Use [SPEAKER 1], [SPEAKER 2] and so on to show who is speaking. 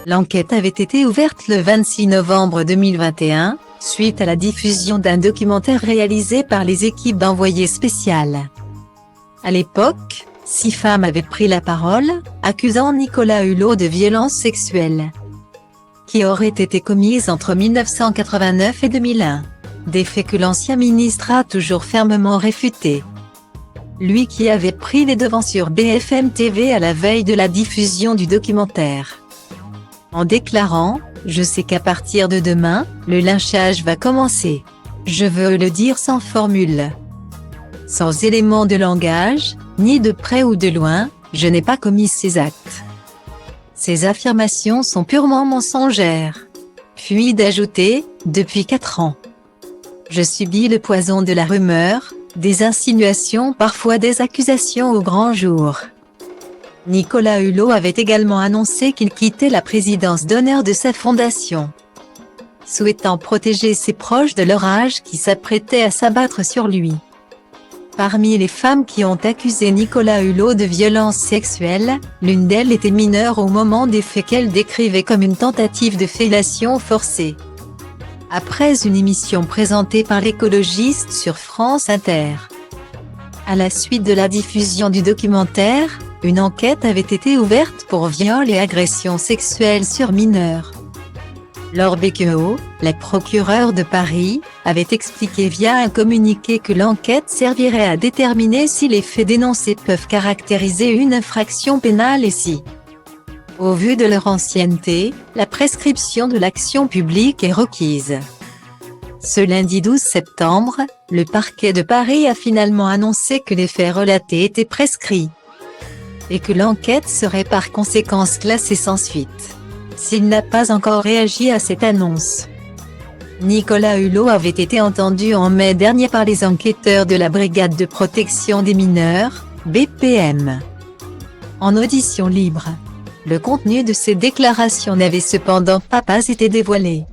[SPEAKER 1] L'enquête avait été ouverte le 26 novembre 2021, suite à la diffusion d'un documentaire réalisé par les équipes d'Envoyé spécial. À l'époque, 6 femmes avaient pris la parole, accusant Nicolas Hulot de violences sexuelles qui auraient été commises entre 1989 et 2001. Des faits que l'ancien ministre a toujours fermement réfutés. Lui qui avait pris les devants sur BFM TV à la veille de la diffusion du documentaire. En déclarant « Je sais qu'à partir de demain, le lynchage va commencer. Je veux le dire sans formule. Sans éléments de langage, ni de près ou de loin, je n'ai pas commis ces actes. » Ces affirmations sont purement mensongères. Puis d'ajouter « Depuis 4 ans. Je subis le poison de la rumeur, des insinuations, parfois des accusations au grand jour. » Nicolas Hulot avait également annoncé qu'il quittait la présidence d'honneur de sa fondation, souhaitant protéger ses proches de l'orage qui s'apprêtait à s'abattre sur lui. Parmi les femmes qui ont accusé Nicolas Hulot de violences sexuelles, l'une d'elles était mineure au moment des faits qu'elle décrivait comme une tentative de fellation forcée. Après une émission présentée par l'écologiste sur France Inter. À la suite de la diffusion du documentaire, une enquête avait été ouverte pour viol et agression sexuelle sur mineurs. Laure Becquehaut, la procureure de Paris, avait expliqué via un communiqué que l'enquête servirait à déterminer si les faits dénoncés peuvent caractériser une infraction pénale et si, au vu de leur ancienneté, la prescription de l'action publique est requise. Ce lundi 12 septembre, le parquet de Paris a finalement annoncé que les faits relatés étaient prescrits et que l'enquête serait par conséquent classée sans suite. S'il n'a pas encore réagi à cette annonce. Nicolas Hulot avait été entendu en mai dernier par les enquêteurs de la Brigade de protection des mineurs, BPM. En audition libre. Le contenu de ces déclarations n'avait cependant pas été dévoilé.